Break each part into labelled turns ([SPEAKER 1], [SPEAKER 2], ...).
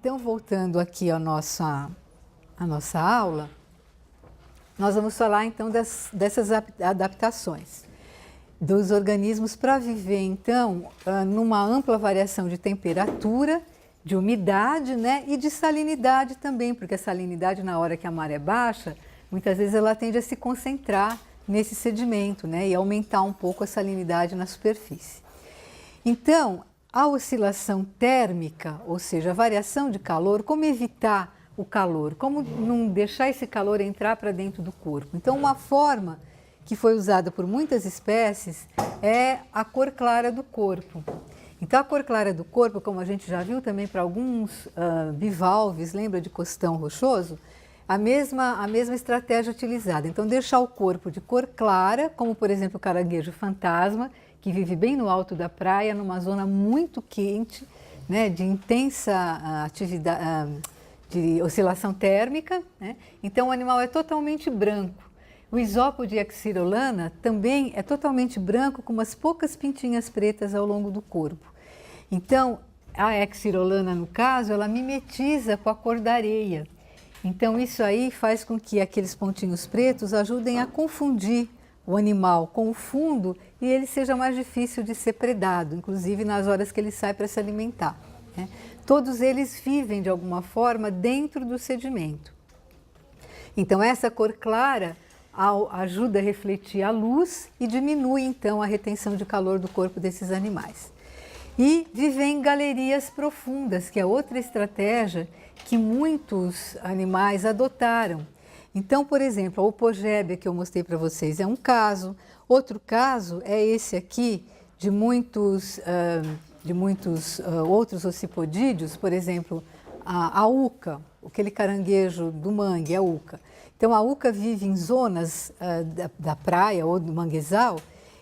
[SPEAKER 1] então voltando aqui à nossa aula, nós vamos falar então dessas adaptações dos organismos para viver então numa ampla variação de temperatura, de umidade, né, e de salinidade também, porque a salinidade na hora que a maré baixa, muitas vezes ela tende a se concentrar nesse sedimento, né, e aumentar um pouco a salinidade na superfície. Então, a oscilação térmica, ou seja, a variação de calor, como evitar o calor, como não deixar esse calor entrar para dentro do corpo. Então, uma forma que foi usada por muitas espécies é a cor clara do corpo. Então, a cor clara do corpo, como a gente já viu também para alguns bivalves, lembra de costão rochoso? A mesma estratégia utilizada. Então, deixar o corpo de cor clara, como por exemplo o caranguejo fantasma, que vive bem no alto da praia, numa zona muito quente, né, de intensa atividade, de oscilação térmica, né? Então o animal é totalmente branco. O isópode Xirolana também é totalmente branco, com umas poucas pintinhas pretas ao longo do corpo. Então a Xirolana, no caso, ela mimetiza com a cor da areia. Então isso aí faz com que aqueles pontinhos pretos ajudem a confundir o animal com o fundo e ele seja mais difícil de ser predado, inclusive nas horas que ele sai para se alimentar, né? Todos eles vivem de alguma forma dentro do sedimento. Então essa cor clara ajuda a refletir a luz e diminui então a retenção de calor do corpo desses animais. E viver em galerias profundas, que é outra estratégia que muitos animais adotaram. Então, por exemplo, a Opogébia que eu mostrei para vocês é um caso. Outro caso é esse aqui de muitos outros ossipodídeos, por exemplo, a uca, aquele caranguejo do mangue, a uca. Então, a uca vive em zonas da praia ou do manguezal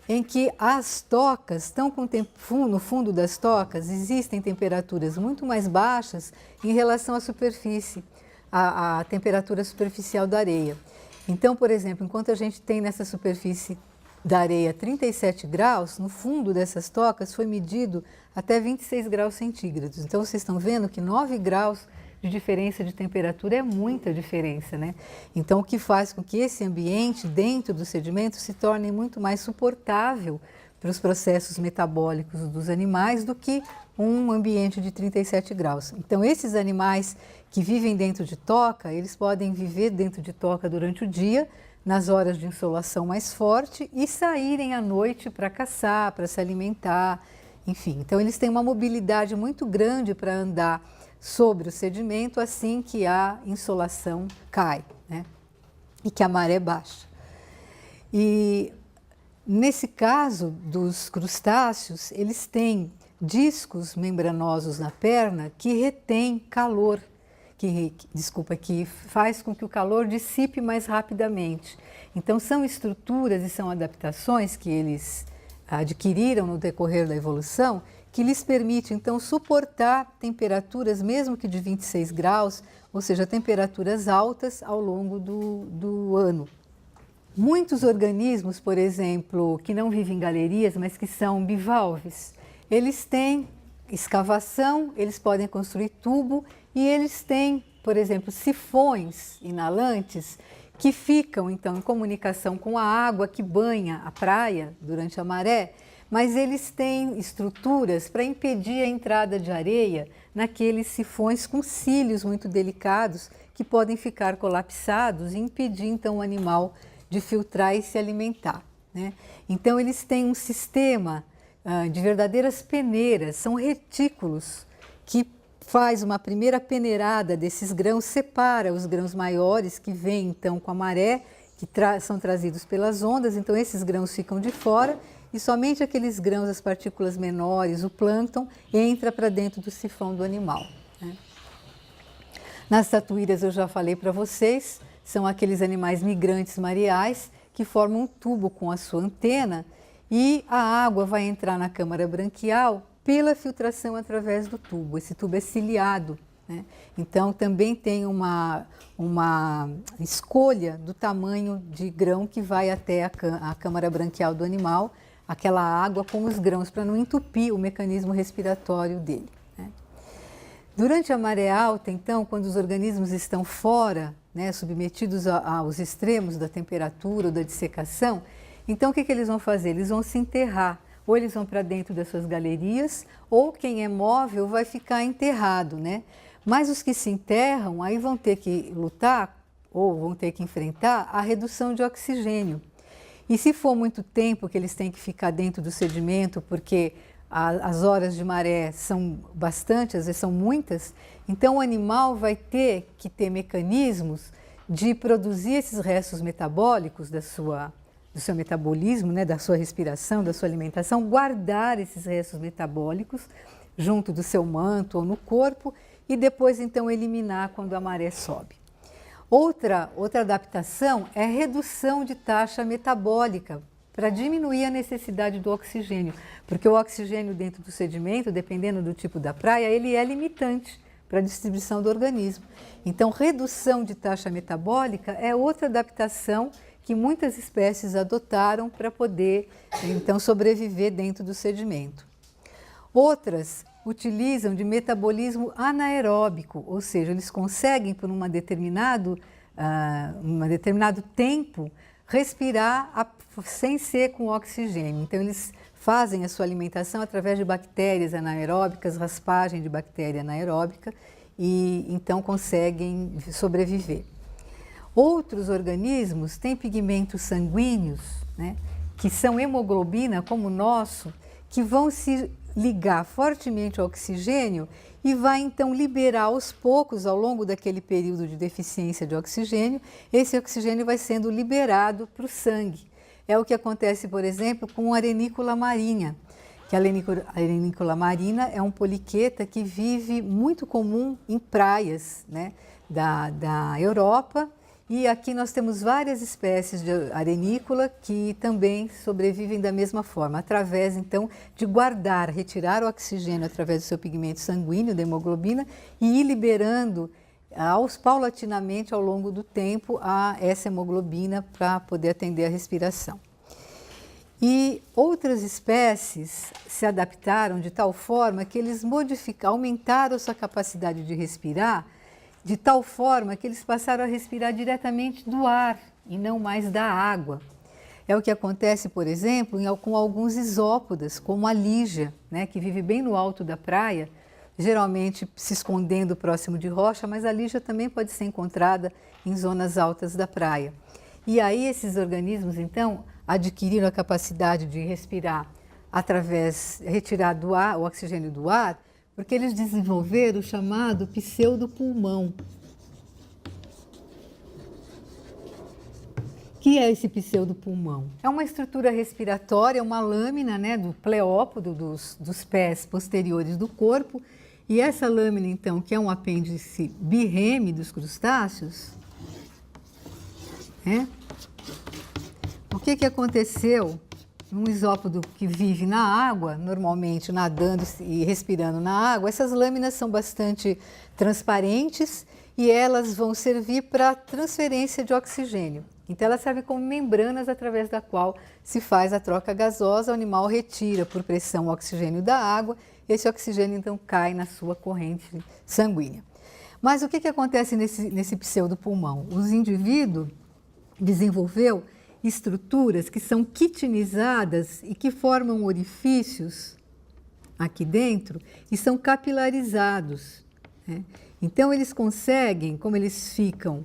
[SPEAKER 1] em que as tocas estão no fundo das tocas, existem temperaturas muito mais baixas em relação à superfície, a temperatura superficial da areia. Então, por exemplo, enquanto a gente tem nessa superfície da areia 37 graus, no fundo dessas tocas foi medido até 26 graus centígrados. Então, vocês estão vendo que 9 graus de diferença de temperatura é muita diferença, né? Então, o que faz com que esse ambiente dentro do sedimento se torne muito mais suportável para os processos metabólicos dos animais do que um ambiente de 37 graus. Então, esses animais que vivem dentro de toca, eles podem viver dentro de toca durante o dia, nas horas de insolação mais forte, e saírem à noite para caçar, para se alimentar, enfim. Então, eles têm uma mobilidade muito grande para andar sobre o sedimento assim que a insolação cai, né? E que a maré baixa. E nesse caso dos crustáceos, eles têm discos membranosos na perna que retêm calor, que faz com que o calor dissipe mais rapidamente. Então são estruturas e são adaptações que eles adquiriram no decorrer da evolução que lhes permite então suportar temperaturas mesmo que de 26 graus, ou seja, temperaturas altas ao longo do ano. Muitos organismos, por exemplo, que não vivem em galerias, mas que são bivalves, eles têm escavação, eles podem construir tubo e eles têm, por exemplo, sifões inalantes que ficam então em comunicação com a água que banha a praia durante a maré, mas eles têm estruturas para impedir a entrada de areia naqueles sifões com cílios muito delicados que podem ficar colapsados e impedir então o animal de filtrar e se alimentar, né? Então eles têm um sistema de verdadeiras peneiras, são retículos que faz uma primeira peneirada desses grãos, separa os grãos maiores que vêm então com a maré, que são trazidos pelas ondas, então esses grãos ficam de fora e somente aqueles grãos, as partículas menores, o plâncton, entra para dentro do sifão do animal, né? Nas tatuíras eu já falei para vocês, são aqueles animais migrantes mareais que formam um tubo com a sua antena e a água vai entrar na câmara branquial pela filtração através do tubo. Esse tubo é ciliado, né? Então também tem uma escolha do tamanho de grão que vai até a câmara branquial do animal, aquela água com os grãos, para não entupir o mecanismo respiratório dele, né? Durante a maré alta, então, quando os organismos estão fora, né, submetidos aos extremos da temperatura ou da dissecação, então o que eles vão fazer? Eles vão se enterrar, ou eles vão para dentro das suas galerias, ou quem é móvel vai ficar enterrado, né? Mas os que se enterram, aí vão ter que lutar, ou vão ter que enfrentar a redução de oxigênio. E se for muito tempo que eles têm que ficar dentro do sedimento, porque as horas de maré são bastante, às vezes são muitas, então o animal vai ter que ter mecanismos de produzir esses restos metabólicos do seu metabolismo, né, da sua respiração, da sua alimentação, guardar esses restos metabólicos junto do seu manto ou no corpo e depois então eliminar quando a maré sobe. Outra adaptação é a redução de taxa metabólica, para diminuir a necessidade do oxigênio, porque o oxigênio dentro do sedimento, dependendo do tipo da praia, ele é limitante para a distribuição do organismo. Então, redução de taxa metabólica é outra adaptação que muitas espécies adotaram para poder, então, sobreviver dentro do sedimento. Outras utilizam de metabolismo anaeróbico, ou seja, eles conseguem, por um determinado tempo, respirar sem ser com oxigênio. Então, eles fazem a sua alimentação através de bactérias anaeróbicas, raspagem de bactéria anaeróbica, e então conseguem sobreviver. Outros organismos têm pigmentos sanguíneos, né, que são hemoglobina, como o nosso, que vão se ligar fortemente ao oxigênio e vai então liberar aos poucos, ao longo daquele período de deficiência de oxigênio, esse oxigênio vai sendo liberado para o sangue. É o que acontece, por exemplo, com a arenícola marinha, que a arenícola marina é um poliqueta que vive muito comum em praias, né, da Europa. E aqui nós temos várias espécies de arenícola que também sobrevivem da mesma forma, através então de guardar, retirar o oxigênio através do seu pigmento sanguíneo, da hemoglobina, e ir liberando paulatinamente ao longo do tempo essa hemoglobina para poder atender a respiração. E outras espécies se adaptaram de tal forma que eles aumentaram sua capacidade de respirar, de tal forma que eles passaram a respirar diretamente do ar e não mais da água. É o que acontece, por exemplo, com alguns isópodas, como a lígia, né, que vive bem no alto da praia, geralmente se escondendo próximo de rocha, mas a lígia também pode ser encontrada em zonas altas da praia. E aí esses organismos, então, adquiriram a capacidade de respirar retirar do ar, o oxigênio do ar, porque eles desenvolveram o chamado pseudopulmão. O que é esse pseudopulmão? É uma estrutura respiratória, uma lâmina, né, do pleópodo, dos pés posteriores do corpo, e essa lâmina, então, que é um apêndice birreme dos crustáceos, né? O que aconteceu? Um isópodo que vive na água, normalmente nadando e respirando na água, essas lâminas são bastante transparentes e elas vão servir para transferência de oxigênio. Então, elas servem como membranas através da qual se faz a troca gasosa, o animal retira por pressão o oxigênio da água, esse oxigênio então cai na sua corrente sanguínea. Mas o que acontece nesse pseudopulmão? Os indivíduos desenvolveu estruturas que são quitinizadas e que formam orifícios aqui dentro e são capilarizados, né? Então, eles conseguem, como eles ficam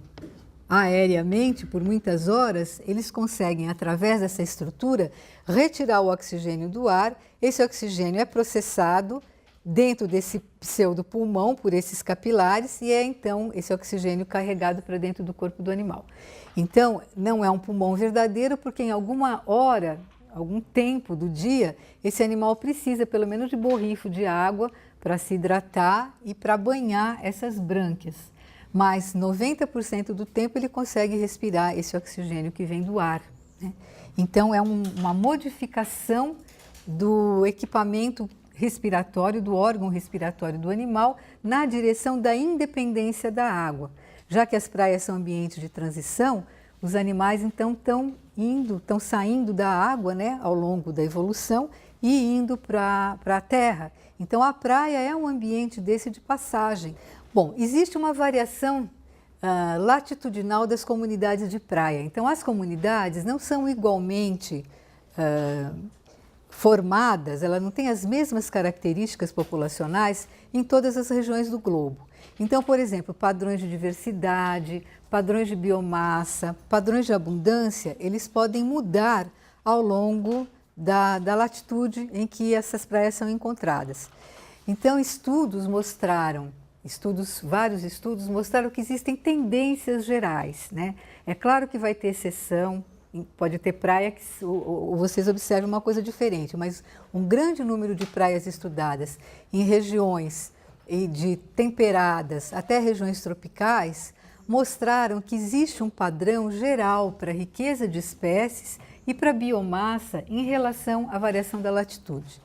[SPEAKER 1] aéreamente por muitas horas, eles conseguem, através dessa estrutura, retirar o oxigênio do ar. Esse oxigênio é processado dentro desse pseudopulmão por esses capilares e é então esse oxigênio carregado para dentro do corpo do animal. Então, não é um pulmão verdadeiro porque em alguma hora, algum tempo do dia, esse animal precisa pelo menos de borrifo de água para se hidratar e para banhar essas brânquias. Mas 90% do tempo ele consegue respirar esse oxigênio que vem do ar, né? Então, é uma modificação do equipamento respiratório, do órgão respiratório do animal, na direção da independência da água. Já que as praias são ambientes de transição, os animais então estão saindo da água, né, ao longo da evolução, e indo para a terra. Então a praia é um ambiente desse de passagem. Bom, existe uma variação latitudinal das comunidades de praia. Então as comunidades não são igualmente formadas, ela não tem as mesmas características populacionais em todas as regiões do globo. Então, por exemplo, padrões de diversidade, padrões de biomassa, padrões de abundância, eles podem mudar ao longo da latitude em que essas praias são encontradas. Então, vários estudos mostraram que existem tendências gerais, né? É claro que vai ter exceção, pode ter praia que vocês observam uma coisa diferente, mas um grande número de praias estudadas em regiões de temperadas até regiões tropicais mostraram que existe um padrão geral para a riqueza de espécies e para a biomassa em relação à variação da latitude.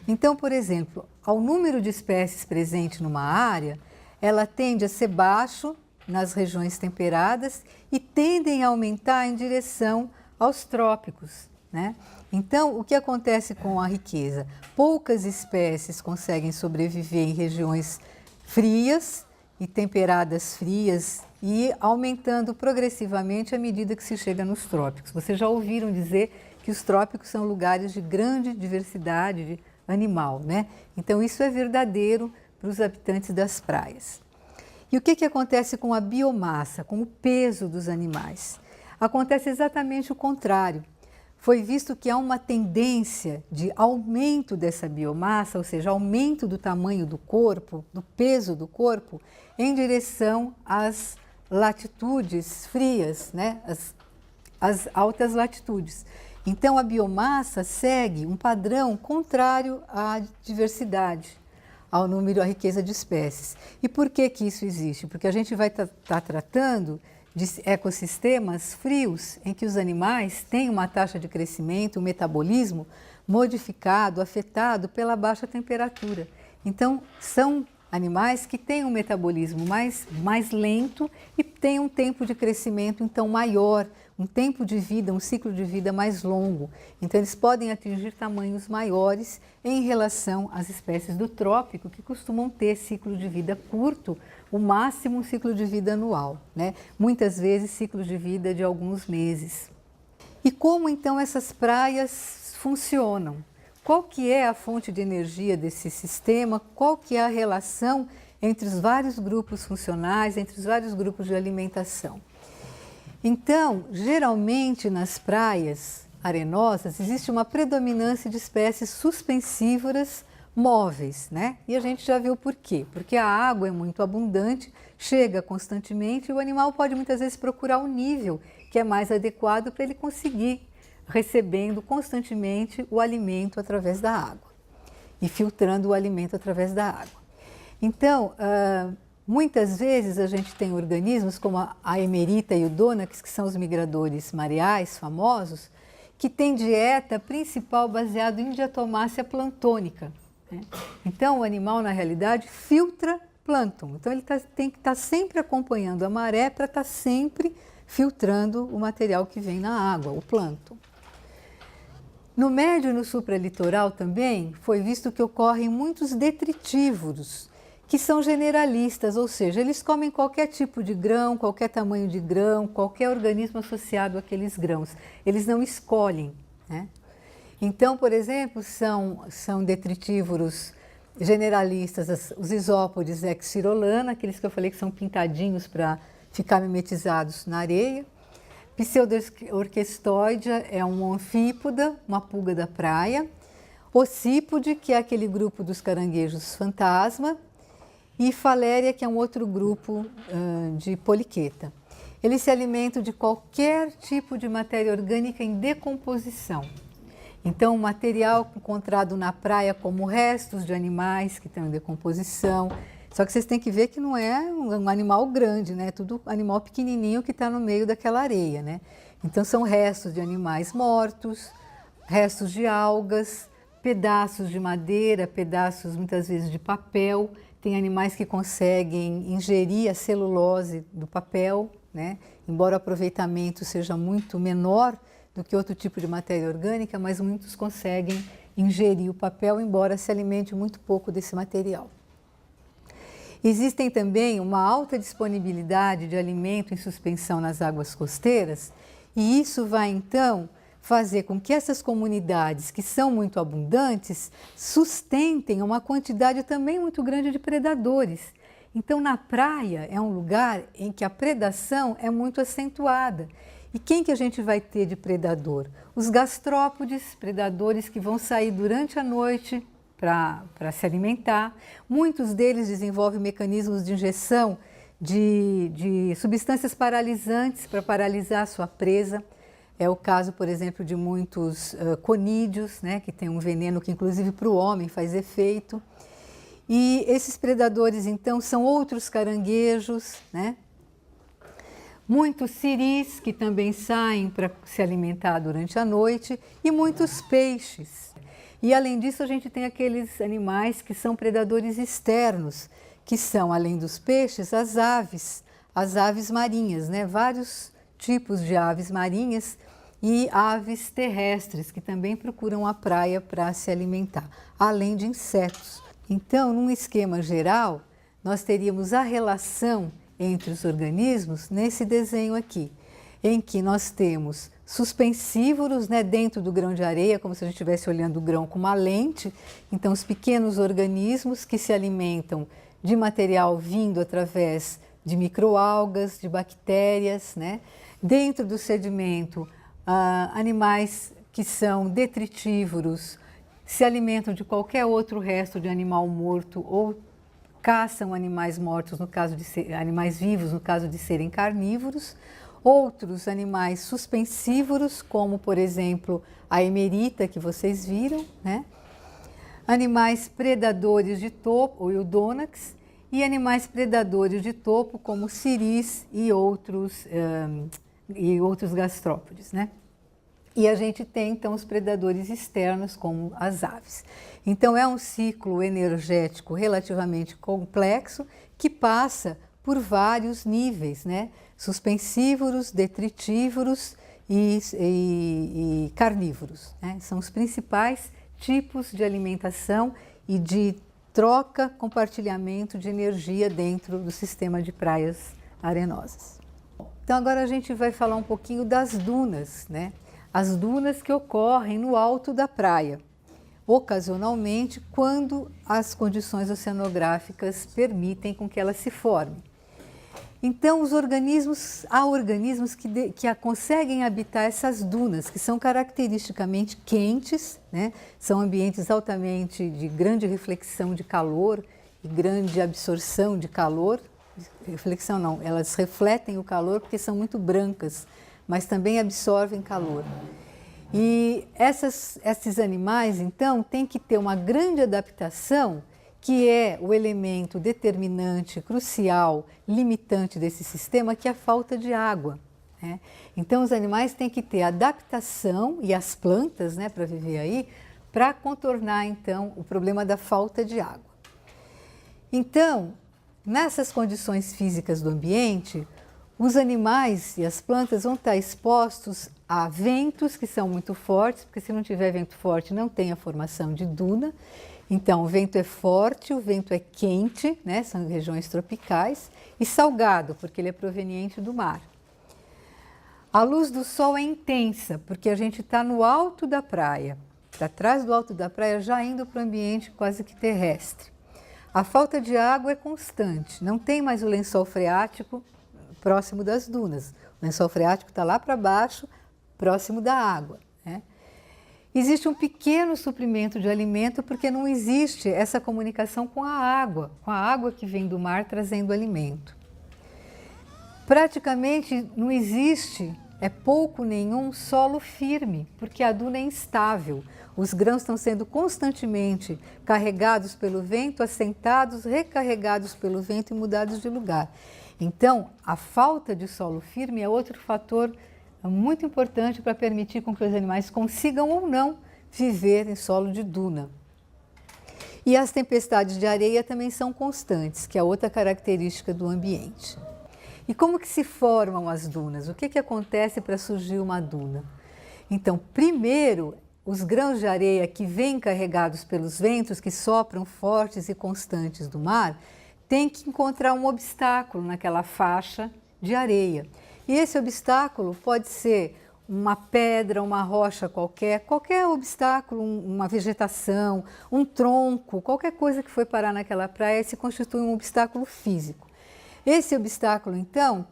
[SPEAKER 1] Então, por exemplo, ao número de espécies presente numa área, ela tende a ser baixo nas regiões temperadas e tendem a aumentar em direção aos trópicos, né? Então, o que acontece com a riqueza? Poucas espécies conseguem sobreviver em regiões frias e temperadas frias e aumentando progressivamente à medida que se chega nos trópicos. Vocês já ouviram dizer que os trópicos são lugares de grande diversidade de animal, né? Então, isso é verdadeiro para os habitantes das praias. E o que acontece com a biomassa, com o peso dos animais? Acontece exatamente o contrário. Foi visto que há uma tendência de aumento dessa biomassa, ou seja, aumento do tamanho do corpo, do peso do corpo, em direção às latitudes frias, né? As altas latitudes. Então, a biomassa segue um padrão contrário à diversidade, ao número, à riqueza de espécies. E por que isso existe? Porque a gente vai estar tratando de ecossistemas frios, em que os animais têm uma taxa de crescimento, um metabolismo modificado, afetado pela baixa temperatura. Então, são animais que têm um metabolismo mais lento e têm um tempo de crescimento, então, maior, um tempo de vida, um ciclo de vida mais longo. Então, eles podem atingir tamanhos maiores em relação às espécies do trópico, que costumam ter ciclo de vida curto, o máximo um ciclo de vida anual, né? Muitas vezes ciclos de vida de alguns meses. E como então essas praias funcionam? Qual que é a fonte de energia desse sistema? Qual que é a relação entre os vários grupos funcionais, entre os vários grupos de alimentação? Então, geralmente nas praias arenosas existe uma predominância de espécies suspensívoras móveis, né? E a gente já viu por quê? Porque a água é muito abundante, chega constantemente e o animal pode muitas vezes procurar um nível que é mais adequado para ele conseguir recebendo constantemente o alimento através da água e filtrando o alimento através da água. Então, muitas vezes a gente tem organismos como a emerita e o dônax, que são os migradores mareais famosos, que têm dieta principal baseada em diatomácea plantônica. Então, o animal, na realidade, filtra plâncton. Então, ele tem que estar sempre acompanhando a maré para estar sempre filtrando o material que vem na água, o plâncton. No médio e no supralitoral também foi visto que ocorrem muitos detritívoros, que são generalistas, ou seja, eles comem qualquer tipo de grão, qualquer tamanho de grão, qualquer organismo associado àqueles grãos. Eles não escolhem, né? Então, por exemplo, são detritívoros generalistas, os isópodes exirolana, aqueles que eu falei que são pintadinhos para ficar mimetizados na areia. Pseudo-orquestóidea é um anfípoda, uma pulga da praia. Occipode, que é aquele grupo dos caranguejos fantasma. E Faléria, que é um outro grupo de poliqueta. Eles se alimentam de qualquer tipo de matéria orgânica em decomposição. Então, o material encontrado na praia como restos de animais que estão em decomposição. Só que vocês têm que ver que não é um animal grande, né? Tudo animal pequenininho que está no meio daquela areia, né? Então, são restos de animais mortos, restos de algas, pedaços de madeira, pedaços muitas vezes de papel. Tem animais que conseguem ingerir a celulose do papel, né? Embora o aproveitamento seja muito menor do que outro tipo de matéria orgânica, mas muitos conseguem ingerir o papel, embora se alimente muito pouco desse material. Existem também uma alta disponibilidade de alimento em suspensão nas águas costeiras, e isso vai então fazer com que essas comunidades, que são muito abundantes, sustentem uma quantidade também muito grande de predadores. Então, na praia é um lugar em que a predação é muito acentuada. E quem que a gente vai ter de predador? Os gastrópodes, predadores que vão sair durante a noite para se alimentar. Muitos deles desenvolvem mecanismos de injeção de substâncias paralisantes para paralisar a sua presa. É o caso, por exemplo, de muitos conídeos, né, que tem um veneno que inclusive para o homem faz efeito. E esses predadores, então, são outros caranguejos, né? Muitos siris, que também saem para se alimentar durante a noite, e muitos peixes. E, além disso, a gente tem aqueles animais que são predadores externos, que são, além dos peixes, as aves marinhas, né? Vários tipos de aves marinhas e aves terrestres, que também procuram a praia para se alimentar, além de insetos. Então, num esquema geral, nós teríamos a relação entre os organismos nesse desenho aqui, em que nós temos suspensívoros, né, dentro do grão de areia, como se a gente estivesse olhando o grão com uma lente. Então, os pequenos organismos que se alimentam de material vindo através de microalgas, de bactérias, né? Dentro do sedimento, animais que são detritívoros, se alimentam de qualquer outro resto de animal morto ou caçam animais mortos, no caso de animais vivos, no caso de serem carnívoros. Outros animais suspensívoros, como, por exemplo, a emerita que vocês viram, né? Animais predadores de topo, o Eudônax, e animais predadores de topo, como siris e outros gastrópodes, né? E a gente tem, então, os predadores externos, como as aves. Então, é um ciclo energético relativamente complexo que passa por vários níveis, né? Suspensívoros, detritívoros e carnívoros, né? São os principais tipos de alimentação e de troca, compartilhamento de energia dentro do sistema de praias arenosas. Então, agora a gente vai falar um pouquinho das dunas, né? As dunas que ocorrem no alto da praia, ocasionalmente quando as condições oceanográficas permitem com que elas se formem. Então, há organismos que conseguem habitar essas dunas, que são caracteristicamente quentes, né? São ambientes altamente de grande reflexão de calor e grande absorção de calor. Reflexão não, elas refletem o calor porque são muito brancas, mas também absorvem calor. E esses animais, então, têm que ter uma grande adaptação, que é o elemento determinante, crucial, limitante desse sistema, que é a falta de água, né? Então, os animais têm que ter adaptação, e as plantas, né, para viver aí, para contornar, então, o problema da falta de água. Então, nessas condições físicas do ambiente, os animais e as plantas vão estar expostos a ventos que são muito fortes, porque se não tiver vento forte não tem a formação de duna. Então, o vento é forte, o vento é quente, né? São regiões tropicais, e salgado, porque ele é proveniente do mar. A luz do sol é intensa, porque a gente está no alto da praia, para trás do alto da praia, já indo para o ambiente quase que terrestre. A falta de água é constante, não tem mais o lençol freático próximo das dunas. O lençol freático está lá para baixo, próximo da água, né? Existe um pequeno suprimento de alimento porque não existe essa comunicação com a água que vem do mar trazendo alimento. Praticamente não existe, pouco nenhum solo firme, porque a duna é instável. Os grãos estão sendo constantemente carregados pelo vento, assentados, recarregados pelo vento e mudados de lugar. Então, a falta de solo firme é outro fator muito importante para permitir com que os animais consigam ou não viver em solo de duna. E as tempestades de areia também são constantes, que é outra característica do ambiente. E como que se formam as dunas? O que acontece para surgir uma duna? Então, primeiro os grãos de areia que vêm carregados pelos ventos que sopram fortes e constantes do mar, têm que encontrar um obstáculo naquela faixa de areia. E esse obstáculo pode ser uma pedra, uma rocha qualquer obstáculo, uma vegetação, um tronco, qualquer coisa que foi parar naquela praia se constitui um obstáculo físico. Esse obstáculo, então,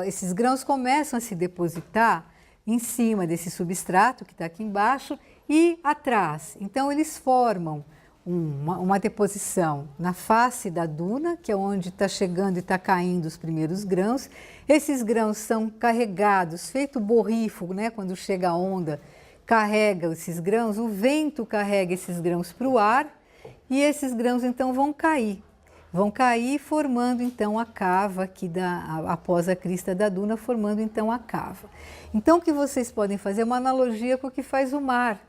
[SPEAKER 1] esses grãos começam a se depositar em cima desse substrato que está aqui embaixo e atrás. Então, eles formam uma deposição na face da duna, que é onde está chegando e está caindo os primeiros grãos. Esses grãos são carregados, feito borrifo, né? Quando chega a onda, carrega esses grãos, o vento carrega esses grãos para o ar e esses grãos então vão cair formando então a cava aqui após a crista da duna, formando então a cava. Então o que vocês podem fazer é uma analogia com o que faz o mar.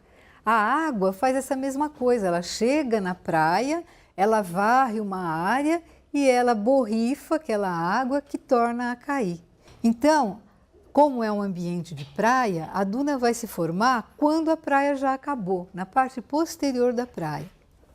[SPEAKER 1] A água faz essa mesma coisa, ela chega na praia, ela varre uma área e ela borrifa aquela água que torna a cair. Então, como é um ambiente de praia, a duna vai se formar quando a praia já acabou, na parte posterior da praia.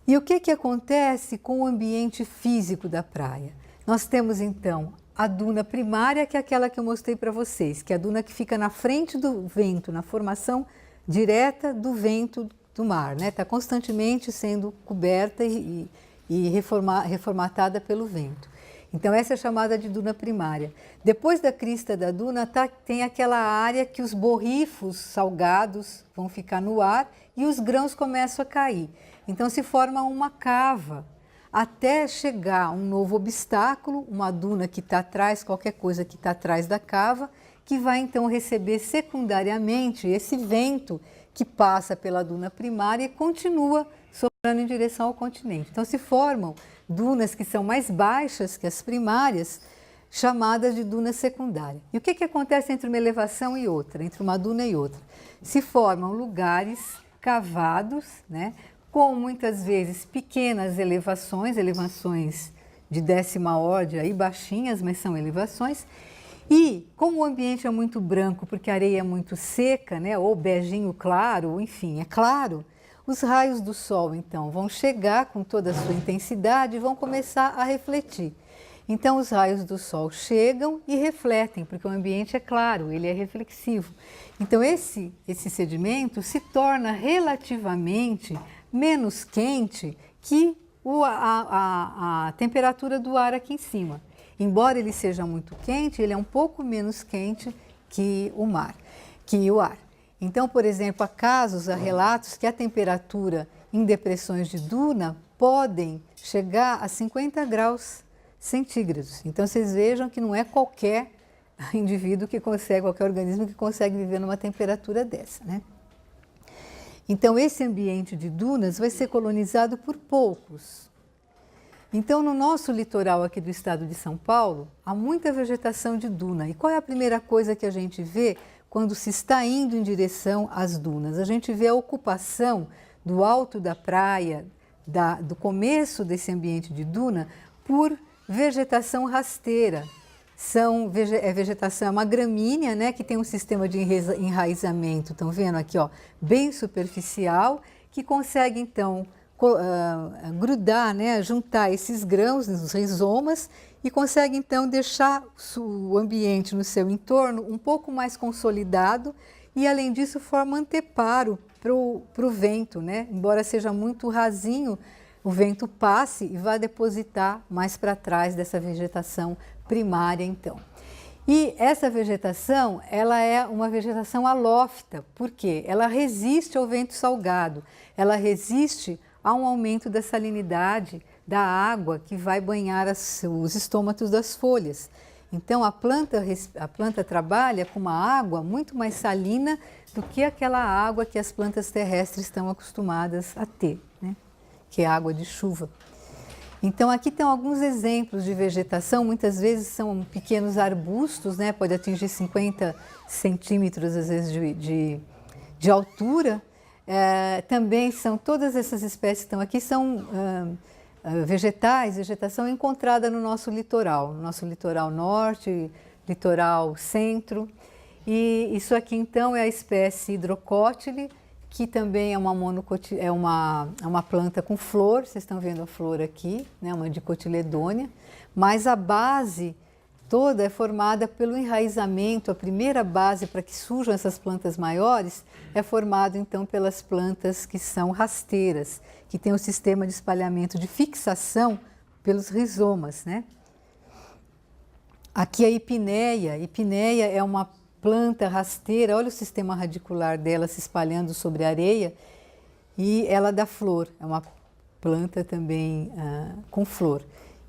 [SPEAKER 1] E o que acontece com o ambiente físico da praia? Nós temos então a duna primária, que é aquela que eu mostrei para vocês, que é a duna que fica na frente do vento, na formação direta do vento do mar, né? Está constantemente sendo coberta e reformatada pelo vento. Então essa é chamada de duna primária. Depois da crista da duna tem aquela área que os borrifos salgados vão ficar no ar e os grãos começam a cair. Então se forma uma cava até chegar um novo obstáculo, uma duna que está atrás, qualquer coisa que está atrás da cava, que vai então receber secundariamente esse vento que passa pela duna primária e continua soprando em direção ao continente. Então se formam dunas que são mais baixas que as primárias, chamadas de duna secundária. E o que acontece entre uma elevação e outra, entre uma duna e outra? Se formam lugares cavados, né, com muitas vezes pequenas elevações de 10ª ordem, aí baixinhas, mas são elevações. E como o ambiente é muito branco, porque a areia é muito seca, né, ou beijinho claro, enfim, é claro, os raios do sol, então, vão chegar com toda a sua intensidade e vão começar a refletir. Então, os raios do sol chegam e refletem, porque o ambiente é claro, ele é reflexivo. Então, esse sedimento se torna relativamente menos quente que a temperatura do ar aqui em cima. Embora ele seja muito quente, ele é um pouco menos quente que o ar. Então, por exemplo, há relatos que a temperatura em depressões de duna podem chegar a 50 graus centígrados. Então, vocês vejam que não é qualquer indivíduo qualquer organismo que consegue viver numa temperatura dessa, né? Então, esse ambiente de dunas vai ser colonizado por poucos. Então, no nosso litoral aqui do estado de São Paulo, há muita vegetação de duna. E qual é a primeira coisa que a gente vê quando se está indo em direção às dunas? A gente vê a ocupação do alto da praia, do começo desse ambiente de duna, por vegetação rasteira. Vegetação, é uma gramínea, né, que tem um sistema de enraizamento, estão vendo aqui, ó, bem superficial, que consegue então grudar, né, juntar esses grãos nos rizomas e consegue então deixar o ambiente no seu entorno um pouco mais consolidado e além disso forma anteparo para o vento, né? Embora seja muito rasinho, o vento passe e vá depositar mais para trás dessa vegetação primária então. E essa vegetação, ela é uma vegetação halófita, porque ela resiste ao vento salgado, ela resiste a um aumento da salinidade da água que vai banhar os estômatos das folhas. Então a planta trabalha com uma água muito mais salina do que aquela água que as plantas terrestres estão acostumadas a ter, né? Que é água de chuva. Então aqui estão alguns exemplos de vegetação, muitas vezes são pequenos arbustos, né? Pode atingir 50 centímetros às vezes de altura. Também são todas essas espécies que estão aqui são vegetação encontrada no nosso litoral norte, litoral centro. E isso aqui então é a espécie hidrocótile, que também é uma planta com flor, vocês estão vendo a flor aqui, né, uma dicotiledônia, mas a base toda é formada pelo enraizamento, a primeira base para que surjam essas plantas maiores é formado então pelas plantas que são rasteiras, que têm o sistema de espalhamento de fixação pelos rizomas, né? Aqui a epineia é uma planta rasteira, olha o sistema radicular dela se espalhando sobre a areia e ela dá flor, é uma planta também com flor.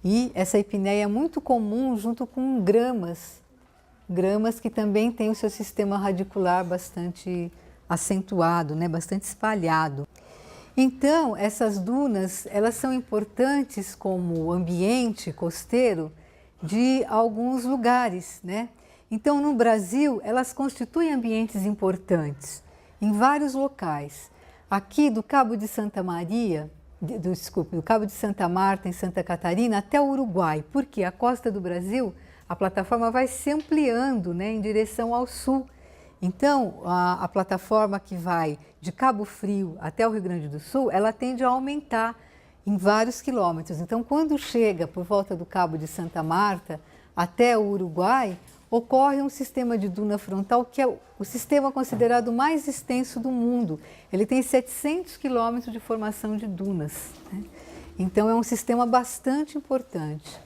[SPEAKER 1] E essa epineia é muito comum junto com gramas que também têm o seu sistema radicular bastante acentuado, né, bastante espalhado. Então, essas dunas, elas são importantes como ambiente costeiro de alguns lugares, né? Então, no Brasil, elas constituem ambientes importantes em vários locais. Aqui do Cabo de Santa Maria, do Cabo de Santa Marta, em Santa Catarina, até o Uruguai, porque a costa do Brasil, a plataforma vai se ampliando, né, em direção ao sul. Então, a plataforma que vai de Cabo Frio até o Rio Grande do Sul, ela tende a aumentar em vários quilômetros. Então, quando chega por volta do Cabo de Santa Marta até o Uruguai, ocorre um sistema de duna frontal que é o sistema considerado mais extenso do mundo. Ele tem 700 quilômetros de formação de dunas, né? Então é um sistema bastante importante.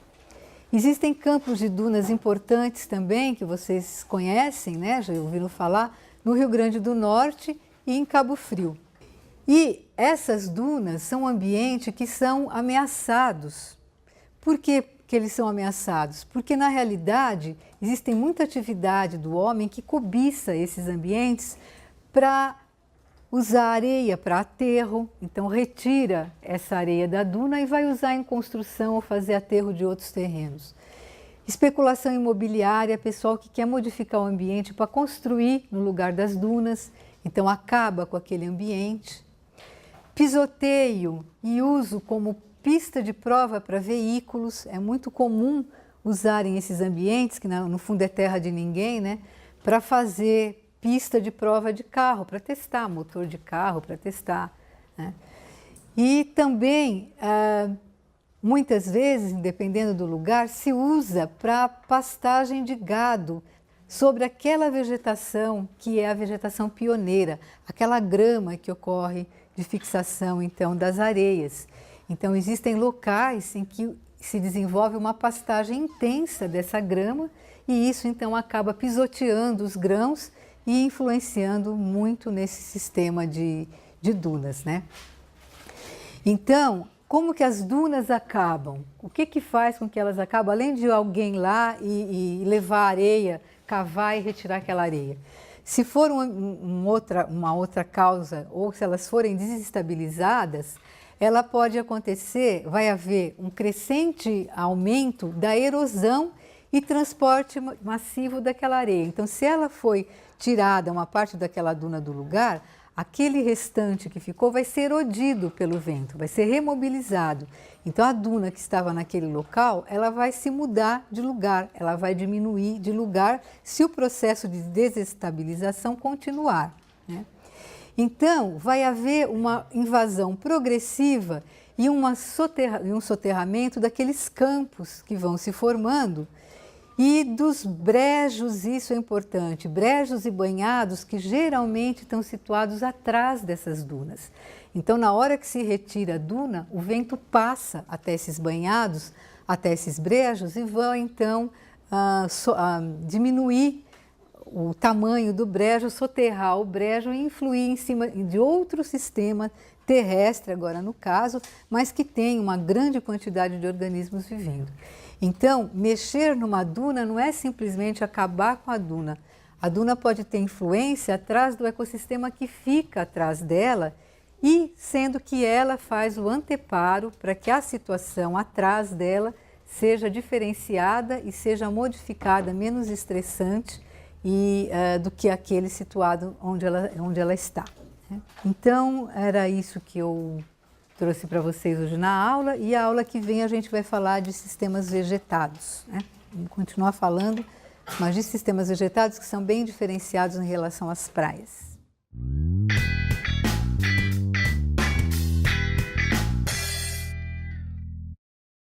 [SPEAKER 1] Existem campos de dunas importantes também, que vocês conhecem, né? Já ouviram falar, no Rio Grande do Norte e em Cabo Frio. E essas dunas são ambientes que são ameaçados. Por que eles são ameaçados? Porque, na realidade, existe muita atividade do homem que cobiça esses ambientes para usar areia para aterro, então retira essa areia da duna e vai usar em construção ou fazer aterro de outros terrenos. Especulação imobiliária, pessoal que quer modificar o ambiente para construir no lugar das dunas, então acaba com aquele ambiente. Pisoteio e uso como pista de prova para veículos, é muito comum usarem esses ambientes, que no fundo é terra de ninguém, né, para fazer pista de prova de carro, para testar motor de carro, para testar, né. E também, muitas vezes, dependendo do lugar, se usa para pastagem de gado sobre aquela vegetação que é a vegetação pioneira, aquela grama que ocorre de fixação, então, das areias. Então, existem locais em que se desenvolve uma pastagem intensa dessa grama e isso, então, acaba pisoteando os grãos e influenciando muito nesse sistema de dunas, né? Então, como que as dunas acabam? O que faz com que elas acabem? Além de alguém lá e levar areia, cavar e retirar aquela areia. Se for uma outra causa ou se elas forem desestabilizadas, ela pode acontecer, vai haver um crescente aumento da erosão e transporte massivo daquela areia. Então, se ela foi tirada uma parte daquela duna do lugar, aquele restante que ficou vai ser erodido pelo vento, vai ser remobilizado. Então, a duna que estava naquele local, ela vai se mudar de lugar, ela vai diminuir de lugar se o processo de desestabilização continuar, né? Então, vai haver uma invasão progressiva e um soterramento daqueles campos que vão se formando e dos brejos, isso é importante, brejos e banhados que geralmente estão situados atrás dessas dunas. Então, na hora que se retira a duna, o vento passa até esses banhados, até esses brejos e vão, então, diminuir o tamanho do brejo, soterrar o brejo e influir em cima de outro sistema terrestre, agora no caso, mas que tem uma grande quantidade de organismos vivendo. Então, mexer numa duna não é simplesmente acabar com a duna. A duna pode ter influência atrás do ecossistema que fica atrás dela e sendo que ela faz o anteparo para que a situação atrás dela seja diferenciada e seja modificada, menos estressante do que aquele situado onde ela está, né? Então, era isso que eu trouxe para vocês hoje na aula, e a aula que vem a gente vai falar de sistemas vegetados, né? Vamos continuar falando, mas de sistemas vegetados que são bem diferenciados em relação às praias.